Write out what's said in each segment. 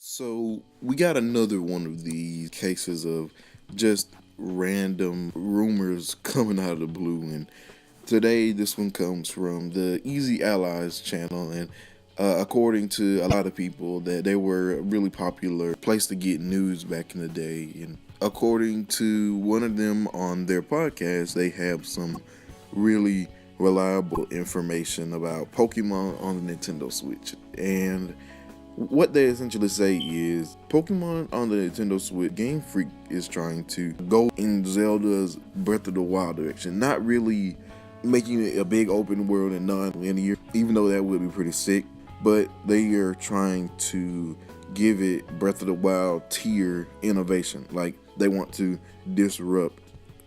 So we got another one of these cases of just random rumors coming out of the blue, and today this one comes from the Easy Allies channel, and according to a lot of people, that they were a really popular place to get news back in the day, and according to one of them on their podcast, they have some really reliable information about Pokemon on the Nintendo Switch, and what they essentially say is Pokemon on the Nintendo Switch, Game Freak is trying to go in Zelda's Breath of the Wild direction, not really making it a big open world and non-linear, even though that would be pretty sick, but they are trying to give it Breath of the Wild tier innovation. Like, they want to disrupt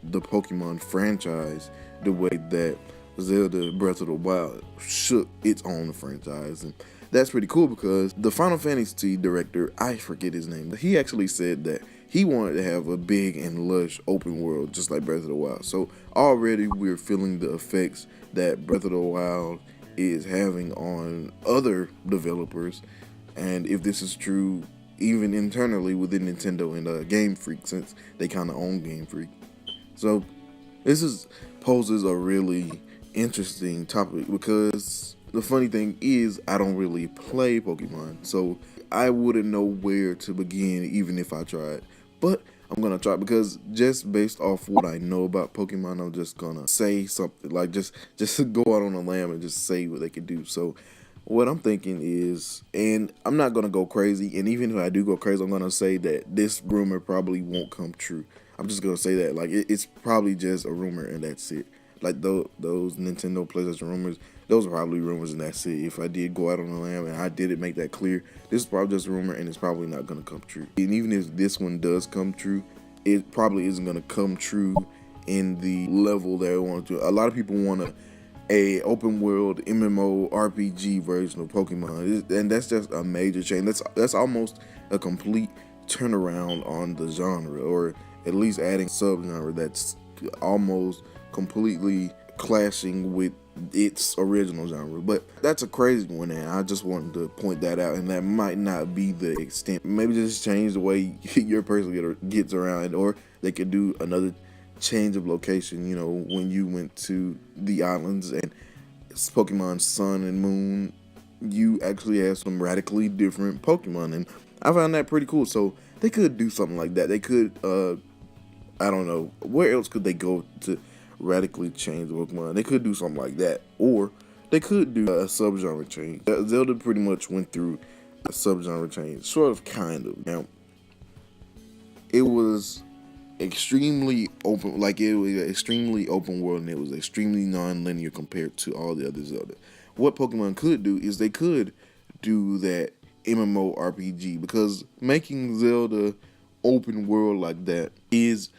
the Pokemon franchise the way that Zelda Breath of the Wild shook its own franchise. And that's pretty cool because the Final Fantasy director, I forget his name, but he actually said that he wanted to have a big and lush open world just like Breath of the Wild. So already we're feeling the effects that Breath of the Wild is having on other developers. And if this is true, even internally within Nintendo and Game Freak, since they kind of own Game Freak. So poses a really interesting topic because the funny thing is I don't really play Pokemon, so I wouldn't know where to begin even if I tried. But I'm gonna try because just based off what I know about Pokemon, I'm just gonna say something like just go out on a limb and just say what they can do. So what I'm thinking is, and I'm not gonna go crazy, and even if I do go crazy, I'm gonna say that this rumor probably won't come true. I'm just gonna say that, like, it's probably just a rumor and that's it. Like those Nintendo PlayStation rumors, those are probably rumors and that's it. If I did go out on a limb and I didn't make that clear, this is probably just a rumor and it's probably not gonna come true. And even if this one does come true, it probably isn't gonna come true in the level that I want to. A lot of people want a open world MMO RPG version of Pokemon, and that's just a major change. That's almost a complete turnaround on the genre, or at least adding subgenre that's almost completely clashing with its original genre. But that's a crazy one, and I just wanted to point that out, and that might not be the extent. Maybe just change the way your person gets around, or they could do another change of location, when you went to the islands and Pokemon Sun and Moon, you actually have some radically different Pokemon, and I found that pretty cool. So they could do something like that. They could, I don't know, where else could they go to radically change the Pokemon? They could do something like that, or they could do a subgenre change. Zelda pretty much went through a subgenre change, sort of, kind of. Now, it was extremely open, like it was extremely open world, and it was extremely non-linear compared to all the other Zelda. What Pokemon could do is they could do that MMORPG, because making Zelda open world like that is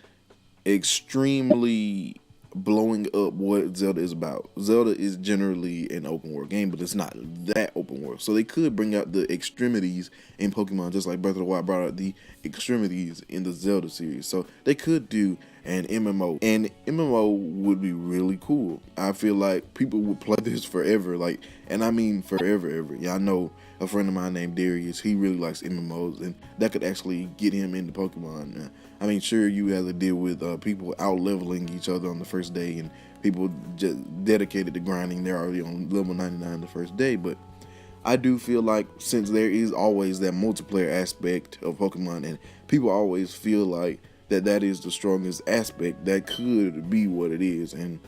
extremely blowing up what Zelda is about. Zelda is generally an open world game, but it's not that open world. So they could bring out the extremities in Pokemon, just like Breath of the Wild brought out the extremities in the Zelda series. So they could do an MMO, and MMO would be really cool. I feel like people would play this forever, like, and I mean forever, ever. Yeah, I know a friend of mine named Darius. He really likes MMOs, and that could actually get him into Pokemon. I mean, sure, you have to deal with people out leveling each other on the first day, and people just dedicated to grinding. They're already on level 99 the first day, but I do feel like since there is always that multiplayer aspect of Pokemon, and people always feel like that is the strongest aspect, that could be what it is. And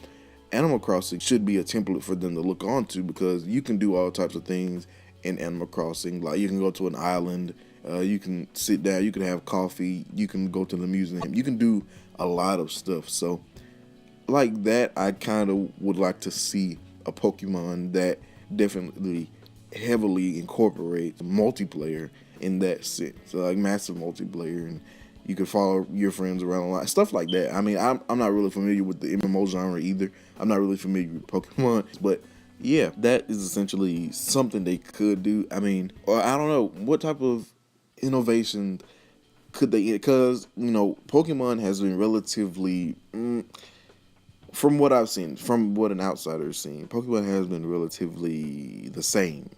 Animal Crossing should be a template for them to look onto, because you can do all types of things in Animal Crossing. Like, you can go to an island, you can sit down, you can have coffee, you can go to the museum, you can do a lot of stuff. So like that, I kind of would like to see a Pokemon that definitely heavily incorporates multiplayer in that sense. So like massive multiplayer, and you could follow your friends around a lot, stuff like that. I mean, I'm not really familiar with the MMO genre either. I'm not really familiar with Pokemon, but yeah, that is essentially something they could do. I mean, or I don't know what type of innovation could they, because Pokemon has been relatively from what I've seen, from what an outsider has seen, Pokemon has been relatively the same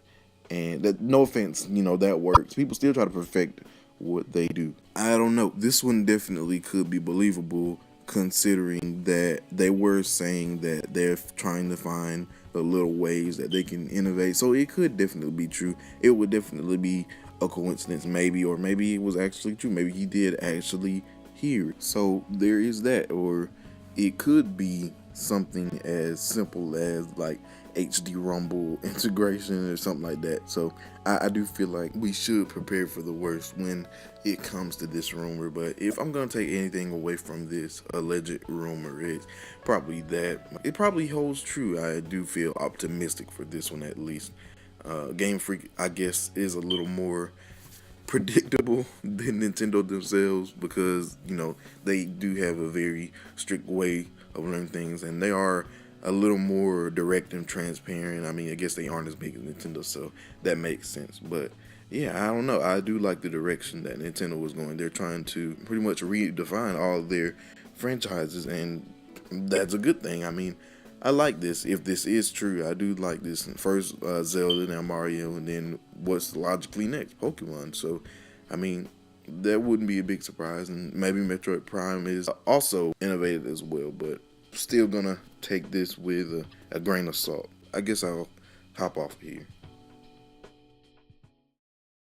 And that, no offense, that works. People still try to perfect what they do. I don't know. This one definitely could be believable, considering that they were saying that they're trying to find the little ways that they can innovate. So it could definitely be true. It would definitely be a coincidence, maybe, or maybe it was actually true. Maybe he did actually hear it. So there is that, or it could be something as simple as like HD Rumble integration or something like that. So I do feel like we should prepare for the worst when it comes to this rumor. But if I'm gonna take anything away from this alleged rumor, it's probably that it probably holds true. I do feel optimistic for this one at least. Game Freak, I guess, is a little more predictable than Nintendo themselves, because they do have a very strict way of learning things, and they are a little more direct and transparent. I mean, I guess they aren't as big as Nintendo, so that makes sense. But yeah, I don't know. I do like the direction that Nintendo was going. They're trying to pretty much redefine all of their franchises, and that's a good thing. I mean, I like this. If this is true, I do like this. First Zelda, now Mario, and then what's logically next? Pokemon. So, I mean, that wouldn't be a big surprise. And maybe Metroid Prime is also innovative as well, but still gonna take this with a grain of salt. I guess I'll hop off here.